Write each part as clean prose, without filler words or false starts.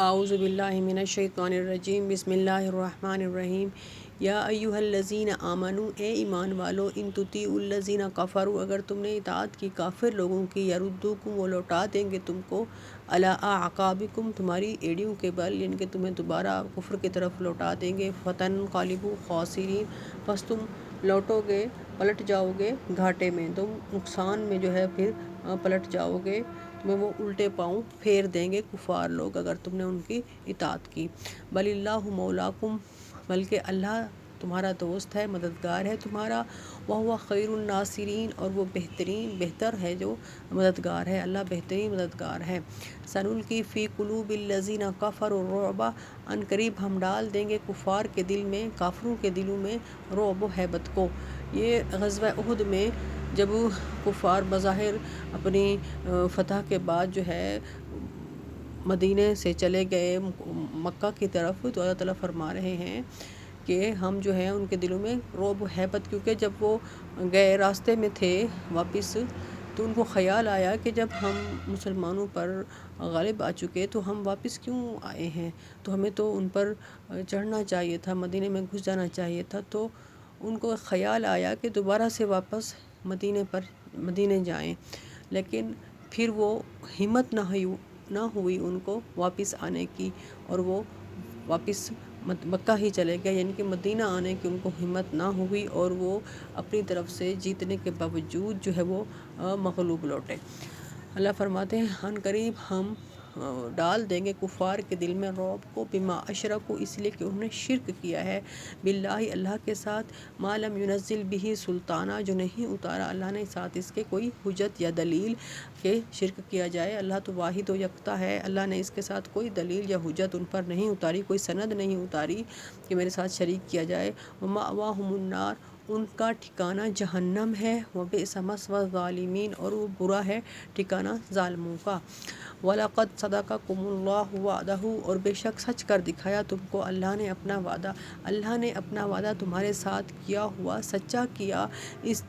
اعوذ باللہ من الشیطان الرجیم بسم اللہ الرحمن الرحیم یا ایہا الذین آمنو اے ایمان والو ان تطیعوا الذین کفروا اگر تم نے اطاعت کی کافر لوگوں کی یردوکم وہ لوٹا دیں گے تم کو علی اعقابکم تمہاری ایڑیوں کے بل یعنی کہ تمہیں دوبارہ کفر کی طرف لوٹا دیں گے فتنقلبوا خاسرین پس تم لوٹو گے پلٹ جاؤ گے گھاٹے میں تم نقصان میں جو ہے پھر پلٹ جاؤ گے تمہیں وہ الٹے پاؤں پھیر دیں گے کفار لوگ اگر تم نے ان کی اطاعت کی بل اللہ مولاکم بلکہ اللہ تمہارا دوست ہے مددگار ہے تمہارا وہو خیر الناصرین اور وہ بہتر ہے جو مددگار ہے اللہ بہترین مددگار ہے سنلقی فی قلوب الذین کفروا الرعب ان قریب ہم ڈال دیں گے کفار کے دل میں کافروں کے دلوں میں رعب و ہیبت کو یہ غزوہ احد میں جب کفار بظاہر اپنی فتح کے بعد جو ہے مدینے سے چلے گئے مکہ کی طرف تو اللہ تعالیٰ فرما رہے ہیں کہ ہم جو ہیں ان کے دلوں میں رعب و ہیبت کیونکہ جب وہ گئے راستے میں تھے واپس تو ان کو خیال آیا کہ جب ہم مسلمانوں پر غالب آ چکے تو ہم واپس کیوں آئے ہیں تو ہمیں تو ان پر چڑھنا چاہیے تھا مدینے میں گھس جانا چاہیے تھا تو ان کو خیال آیا کہ دوبارہ سے واپس مدینے جائیں لیکن پھر وہ ہمت نہ ہوئی ان کو واپس آنے کی اور وہ واپس مکہ ہی چلے گئے یعنی کہ مدینہ آنے کی ان کو ہمت نہ ہوئی اور وہ اپنی طرف سے جیتنے کے باوجود جو ہے وہ مغلوب لوٹے اللہ فرماتے ہیں ان قریب ہم ڈال دیں گے کفار کے دل میں رعب کو بما اشرکوا اس لیے کہ انہوں نے شرک کیا ہے باللہ اللہ کے ساتھ ما لم ینزل بہ سلطانہ جو نہیں اتارا اللہ نے ساتھ اس کے کوئی حجت یا دلیل کہ شرک کیا جائے اللہ تو واحد و یکتا ہے اللہ نے اس کے ساتھ کوئی دلیل یا حجت ان پر نہیں اتاری کوئی سند نہیں اتاری کہ میرے ساتھ شریک کیا جائے ومأواہم النار ان کا ٹھکانہ جہنم ہے وبئس مثوی الظالمین اور وہ برا ہے ٹھکانہ ظالموں کا وَلَقَدْ صَدَقَكُمُ اللَّهُ وَعْدَهُ اور بے شک سچ کر دکھایا تم کو اللہ نے اپنا وعدہ تمہارے ساتھ کیا ہوا سچا کیا اِذْ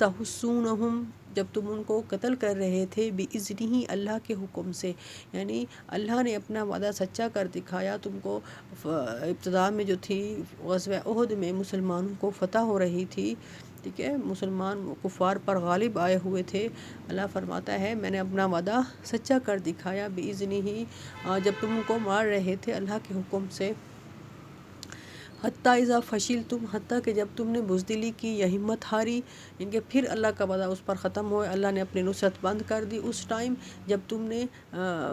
جب تم ان کو قتل کر رہے تھے بِإِذْنِهِ اللہ کے حکم سے یعنی اللہ نے اپنا وعدہ سچا کر دکھایا تم کو ابتدا میں جو تھی غزوہ احد میں مسلمانوں کو فتح ہو رہی تھی ٹھیک ہے مسلمان کفار پر غالب آئے ہوئے تھے اللہ فرماتا ہے میں نے اپنا وعدہ سچا کر دکھایا بِإِذْنِهِ جب تم ان کو مار رہے تھے اللہ کے حکم سے حتیٰ اذا فشلتم حتیٰ کہ جب تم نے بزدلی کی یا ہمت ہاری ان کے پھر اللہ کا وعدہ اس پر ختم ہوئے اللہ نے اپنی نصرت بند کر دی اس ٹائم جب تم نے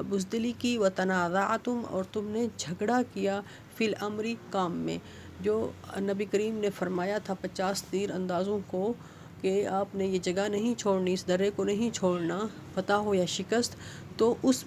بزدلی کی وتنازعتم اور تم نے جھگڑا کیا فی الامر کام میں جو نبی کریم نے فرمایا تھا 50 تیر اندازوں کو کہ آپ نے یہ جگہ نہیں چھوڑنی اس درے کو نہیں چھوڑنا فتح ہو یا شکست تو اس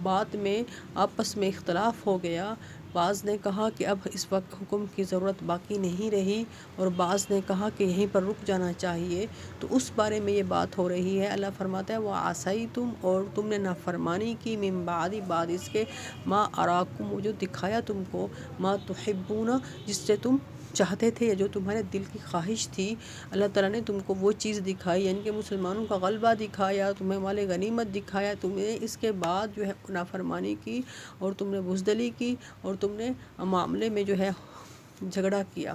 بات میں آپس میں اختلاف ہو گیا بعض نے کہا کہ اب اس وقت حکم کی ضرورت باقی نہیں رہی اور بعض نے کہا کہ یہیں پر رک جانا چاہیے تو اس بارے میں یہ بات ہو رہی ہے اللہ فرماتا ہے وَعَصَيْتُمْ اور تم نے نافرمانی کی من بعد اس کے ما اراکم جو دکھایا تم کو ما تحبون جس سے تم چاہتے تھے یا جو تمہارے دل کی خواہش تھی اللہ تعالیٰ نے تم کو وہ چیز دکھائی یعنی کہ مسلمانوں کا غلبہ دکھایا تمہیں مال غنیمت دکھایا تمہیں اس کے بعد جو ہے نافرمانی کی اور تم نے بزدلی کی اور تم نے معاملے میں جو ہے جھگڑا کیا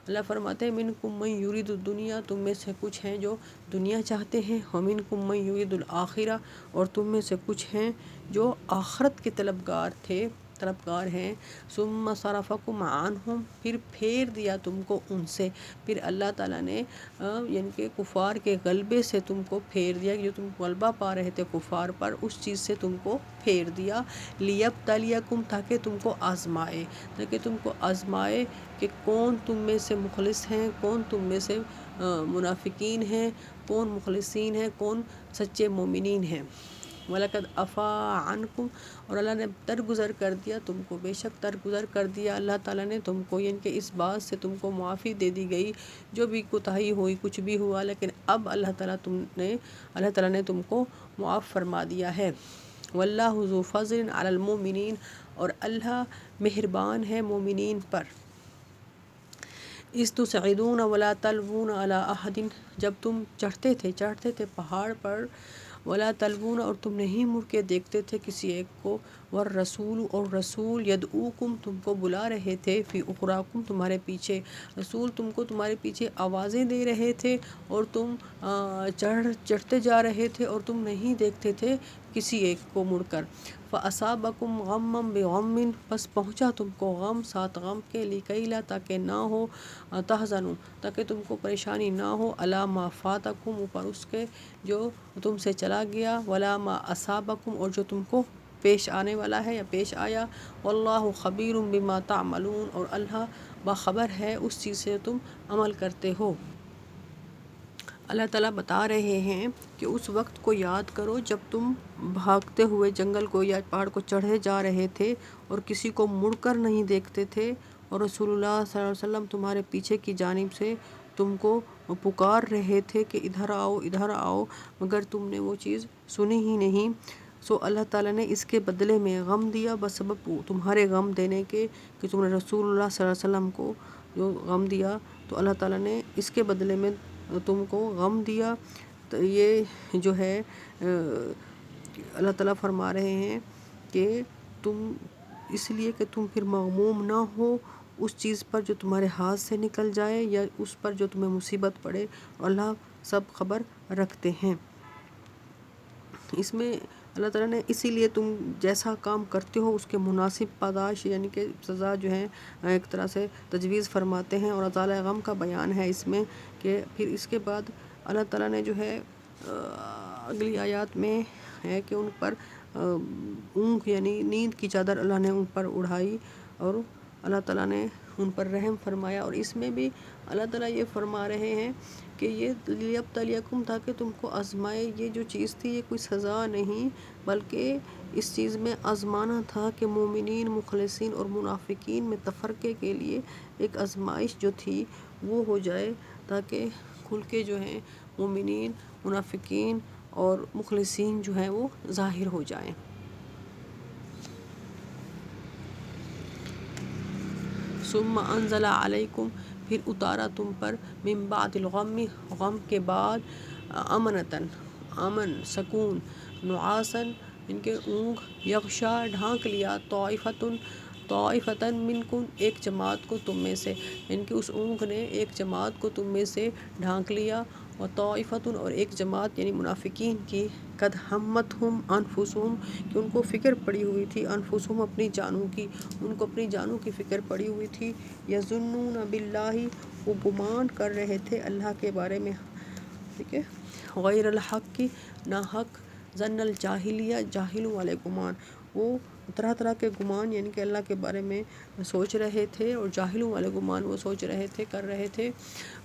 اللہ فرماتے ہیں منکم من یرید الدنیا تم میں سے کچھ ہیں جو دنیا چاہتے ہیں ومنکم من یرید الآخرہ اور تم میں سے کچھ ہیں جو آخرت کے طلبگار ہیں ثم صرفکم عنہم پھر پھیر دیا تم کو ان سے پھر اللہ تعالیٰ نے یعنی کہ کفار کے غلبے سے تم کو پھیر دیا جو تم غلبہ پا رہے تھے کفار پر اس چیز سے تم کو پھیر دیا لیبتلیکم تاکہ تم کو آزمائے کہ کون تم میں سے مخلص ہیں کون تم میں سے منافقین ہیں کون مخلصین ہیں کون سچے مومنین ہیں وَلَقَدْ عَفَا عَنْكُمْ اور اللہ نے درگزر کر دیا تم کو بے شک درگزر کر دیا اللہ تعالیٰ نے تم کو یعنی کہ اس بات سے تم کو معافی دے دی گئی جو بھی کوتاہی ہوئی کچھ بھی ہوا لیکن اب اللہ تعالیٰ نے تم کو معاف فرما دیا ہے واللہ ذو فضل علی المؤمنین اور اللہ مہربان ہے مومنین پر اذ تصعدون ولا تلوون علی احد جب تم چڑھتے تھے پہاڑ پر ولا تلوون اور تم نہیں مڑ کے دیکھتے تھے کسی ایک کو، والرسول اور رسول یدعوکم تم کو بلا رہے تھے، فی اخراکم تمہارے پیچھے، رسول تم کو تمہارے پیچھے آوازیں دے رہے تھے اور تم چڑھتے جا رہے تھے اور تم نہیں دیکھتے تھے کسی ایک کو مڑ کر۔ فَأَصَابَكُمْ غَمًّا بِغَمٍّ پس پہنچا تم کو غم ساتھ غم کے، لِكَيْ لَا تاکہ نہ ہو، تحزنوا تاکہ تم کو پریشانی نہ ہو، عَلَىٰ مَا فَاتَكُمْ اوپر اس کے جو تم سے چلا گیا، وَلَا مَا أَصَابَكُمْ اور جو تم کو پیش آنے والا ہے یا پیش آیا، وَاللَّهُ خَبِيرٌ بِمَا تَعْمَلُونَ اور اللہ باخبر ہے اس چیز سے تم عمل کرتے ہو۔ اللہ تعالیٰ بتا رہے ہیں کہ اس وقت کو یاد کرو جب تم بھاگتے ہوئے جنگل کو یا پہاڑ کو چڑھے جا رہے تھے اور کسی کو مڑ کر نہیں دیکھتے تھے، اور رسول اللہ صلی اللہ علیہ وسلم تمہارے پیچھے کی جانب سے تم کو پکار رہے تھے کہ ادھر آؤ ادھر آؤ، مگر تم نے وہ چیز سنی ہی نہیں۔ سو اللہ تعالیٰ نے اس کے بدلے میں غم دیا بسبب تمہارے غم دینے کے، کہ تم نے رسول اللہ صلی اللہ علیہ وسلم کو جو غم دیا، تو اللہ تعالیٰ نے اس کے بدلے میں تم کو غم دیا۔ تو یہ جو ہے اللہ تعالیٰ فرما رہے ہیں کہ تم اس لیے کہ تم پھر مغموم نہ ہو اس چیز پر جو تمہارے ہاتھ سے نکل جائے یا اس پر جو تمہیں مصیبت پڑے، اللہ سب خبر رکھتے ہیں۔ اس میں اللہ تعالیٰ نے اسی لیے تم جیسا کام کرتے ہو اس کے مناسب پاداش یعنی کہ سزا جو ہے ایک طرح سے تجویز فرماتے ہیں، اور ازالہ غم کا بیان ہے اس میں، کہ پھر اس کے بعد اللہ تعالیٰ نے جو ہے اگلی آیات میں ہے کہ ان پر اونگ یعنی نیند کی چادر اللہ نے ان پر اڑائی اور اللہ تعالیٰ نے ان پر رحم فرمایا۔ اور اس میں بھی اللہ تعالیٰ یہ فرما رہے ہیں کہ یہ لیبتلیکم تاکہ تم کو آزمائے، یہ جو چیز تھی یہ کوئی سزا نہیں بلکہ اس چیز میں آزمانا تھا کہ مومنین مخلصین اور منافقین میں تفرقے کے لیے ایک آزمائش جو تھی وہ ہو جائے، تاکہ کھل کے جو ہیں مومنین منافقین اور مخلصین جو ہیں وہ ظاہر ہو جائیں۔ ثم انزل علیکم پھر اتارا تم پر، من بعد الغم غم کے بعد، امنتاً امن سکون، نعاساً ان کے اونگ، یغشا ڈھانک لیا، طائفتاً منکم ایک جماعت کو تم میں سے، ان کی اس اونگ نے ایک جماعت کو تم میں سے ڈھانک لیا، وطائفتاً اور ایک جماعت یعنی منافقین کی، قد ہمتہم انفسہم کہ ان کو فکر پڑی ہوئی تھی، انفسہم اپنی جانوں کی، ان کو اپنی جانوں کی فکر پڑی ہوئی تھی، یظنون باللہ وہ گمان کر رہے تھے اللہ کے بارے میں، ٹھیک ہے، غیر الحق کی نا حق، ظن الجاہلیہ جاہلوں والے گمان، وہ طرح طرح کے گمان یعنی کہ اللہ کے بارے میں سوچ رہے تھے، اور جاہلوں والے گمان وہ سوچ رہے تھے کر رہے تھے،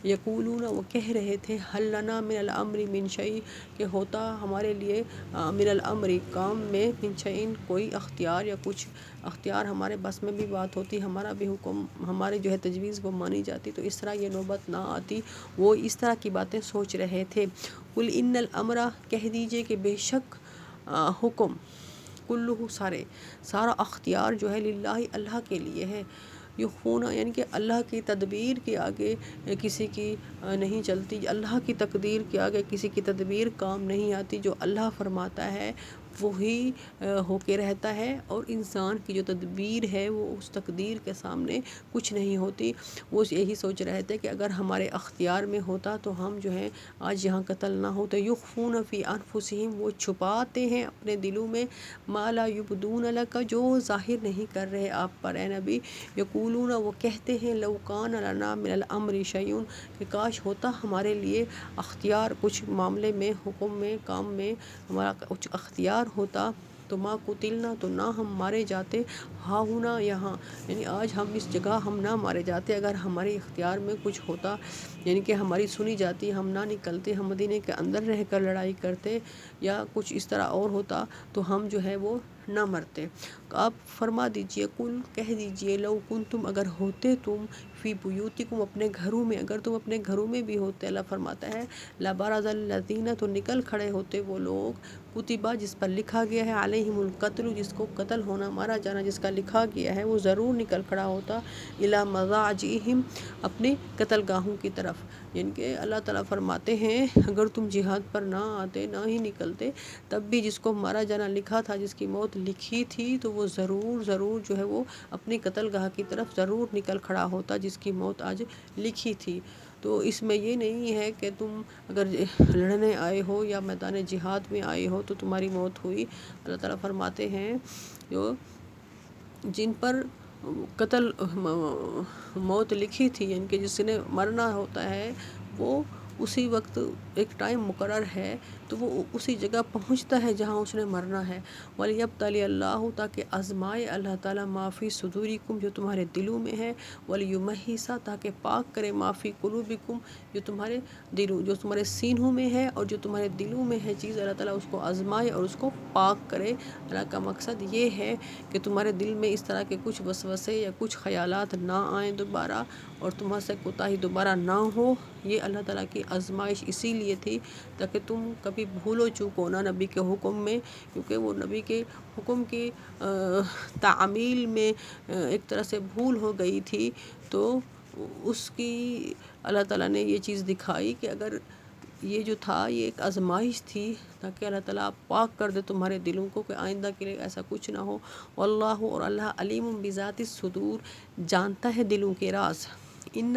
یقولون وہ کہہ رہے تھے، حل لنا من الامر من شیء کہ ہوتا ہمارے لیے من الامر کام میں، من شیء کوئی اختیار یا کچھ اختیار ہمارے بس میں بھی بات ہوتی، ہمارا بھی حکم ہماری جو ہے تجویز وہ مانی جاتی تو اس طرح یہ نوبت نہ آتی، وہ اس طرح کی باتیں سوچ رہے تھے۔ قل ان الامر کہہ دیجئے کہ بے شک حکم، کلہ سارا اختیار جو ہے للہ اللہ کے لیے ہے، یخفون یعنی کہ اللہ کی تدبیر کے آگے کسی کی نہیں چلتی، اللہ کی تقدیر کے آگے کسی کی تدبیر کام نہیں آتی، جو اللہ فرماتا ہے وہی ہو کے رہتا ہے، اور انسان کی جو تدبیر ہے وہ اس تقدیر کے سامنے کچھ نہیں ہوتی۔ وہ یہی سوچ رہے تھے کہ اگر ہمارے اختیار میں ہوتا تو ہم جو ہے آج یہاں قتل نہ ہوتے، یخفون فی انفسہم وہ چھپاتے ہیں اپنے دلوں میں، ما لا یبدون لک جو ظاہر نہیں کر رہے آپ پر اے نبی، یقولون وہ کہتے ہیں لو کان لنا من الامر شیء کہ کاش ہوتا ہمارے لیے اختیار کچھ معاملے میں، حکم میں، کام میں ہمارا کچھ اختیار ہوتا، تو ما قتلنا تو نہ ہم مارے جاتے، ہاہنا یہاں یعنی آج ہم اس جگہ ہم نہ مارے جاتے، اگر ہمارے اختیار میں کچھ ہوتا یعنی کہ ہماری سنی جاتی، ہم نہ نکلتے، ہم مدینے کے اندر رہ کر لڑائی کرتے، یا کچھ اس طرح اور ہوتا تو ہم جو ہے وہ نہ مرتے۔ آپ فرما دیجئے، کل کہہ دیجئے، لو کنتم اگر ہوتے تم فی بیوتکم اپنے گھروں میں، اگر تم اپنے گھروں میں بھی ہوتے، اللہ فرماتا ہے لبرز الذین تو نکل کھڑے ہوتے وہ لوگ کتبہ جس پر لکھا گیا ہے علیہم القتل جس کو قتل ہونا مارا جانا جس کا لکھا گیا ہے وہ ضرور نکل کھڑا ہوتا الی مضاجعہم اپنے قتل گاہوں کی طرف۔ یعنی کہ اللہ تعالیٰ فرماتے ہیں اگر تم جہاد پر نہ آتے نہ ہی نکلتے تب بھی جس کو مارا جانا لکھا تھا جس کی موت لکھی تھی تو وہ ضرور جو ہے وہ اپنی قتل گاہ کی طرف ضرور نکل کھڑا ہوتا جس کی موت آج لکھی تھی۔ تو اس میں یہ نہیں ہے کہ تم اگر لڑنے آئے ہو یا میدان جہاد میں آئے ہو تو تمہاری موت ہوئی۔ اللہ تعالیٰ فرماتے ہیں جو جن پر قتل موت لکھی تھی یعنی کہ جس نے مرنا ہوتا ہے وہ اسی وقت ایک ٹائم مقرر ہے تو وہ اسی جگہ پہنچتا ہے جہاں اس نے مرنا ہے۔ وَلْيَبْتَلِيَ اللَّهُ تاکہ آزمائے اللہ تعالیٰ مَا فِي صُدُورِكُمْ جو تمہارے دلوں میں ہے، وَلْيُمَحِّصَ تاکہ پاک کرے مَا فِي قُلُوبِكُمْ جو تمہارے دلوں جو تمہارے سینوں میں ہے اور جو تمہارے دلوں میں ہے چیز اللہ تعالیٰ اس کو آزمائے اور اس کو پاک کرے۔ اللہ کا مقصد یہ ہے کہ تمہارے دل میں اس طرح کے کچھ وسوسے یا کچھ خیالات نہ آئیں دوبارہ اور تمہارے سے کوتاہی دوبارہ نہ ہو۔ یہ اللہ تعالیٰ کی آزمائش اسی لیے تھی تاکہ تم کبھی بھولو چوکو نہ نبی کے حکم میں، کیونکہ وہ نبی کے حکم کی تعمیل میں ایک طرح سے بھول ہو گئی تھی تو اس کی اللہ تعالیٰ نے یہ چیز دکھائی کہ اگر یہ جو تھا یہ ایک آزمائش تھی تاکہ اللہ تعالیٰ پاک کر دے تمہارے دلوں کو کہ آئندہ کے لیے ایسا کچھ نہ ہو۔ واللہ اور اللہ علیم بذات الصدور جانتا ہے دلوں کے راز۔ ان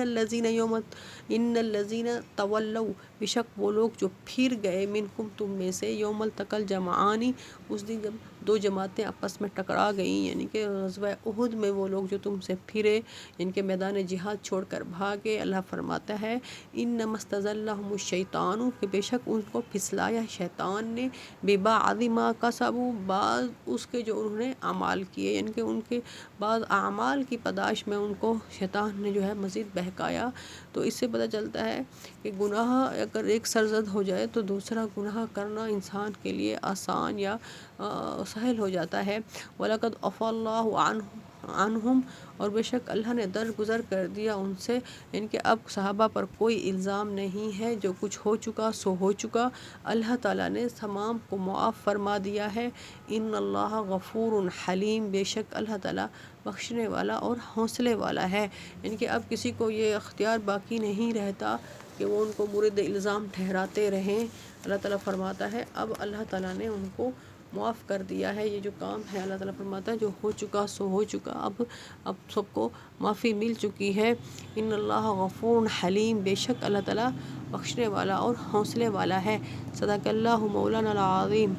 الذین تولوا بے شک وہ لوگ جو پھر گئے منکم تم میں سے یوم التقى الجمعان اس دن جب دو جماعتیں آپس میں ٹکرا گئیں یعنی کہ غزوہ احد میں وہ لوگ جو تم سے پھرے ان کے میدان جہاد چھوڑ کر بھاگے، اللہ فرماتا ہے انما استزلهم الشیطان کہ بے شک ان کو پھسلایا شیطان نے ببعض ما کسبوا بعض اس کے جو انہوں نے اعمال کیے یعنی کہ ان کے بعض اعمال کی پاداش میں ان کو شیطان نے جو ہے مزید بہکایا۔ تو اس سے پتہ چلتا ہے کہ گناہ اگر ایک سرزد ہو جائے تو دوسرا گناہ کرنا انسان کے لیے آسان یا سہل ہو جاتا ہے۔ وَلَقَدْ عَفَا اللَّهُ عنہم اور بے شک اللہ نے درگزر کر دیا ان سے، ان کے اب صحابہ پر کوئی الزام نہیں ہے، جو کچھ ہو چکا سو ہو چکا، اللہ تعالیٰ نے تمام کو معاف فرما دیا ہے۔ ان اللہ غفور حلیم بے شک اللہ تعالیٰ بخشنے والا اور حوصلے والا ہے۔ یعنی کہ اب کسی کو یہ اختیار باقی نہیں رہتا کہ وہ ان کو مورد الزام ٹھہراتے رہیں۔ اللہ تعالیٰ فرماتا ہے اب اللہ تعالیٰ نے ان کو معاف کر دیا ہے، یہ جو کام ہے اللہ تعالیٰ فرماتا ہے جو ہو چکا سو ہو چکا، اب سب کو معافی مل چکی ہے۔ ان اللہ غفور حلیم بے شک اللہ تعالیٰ بخشنے والا اور حوصلے والا ہے۔ صدق اللہ مولانا العظیم۔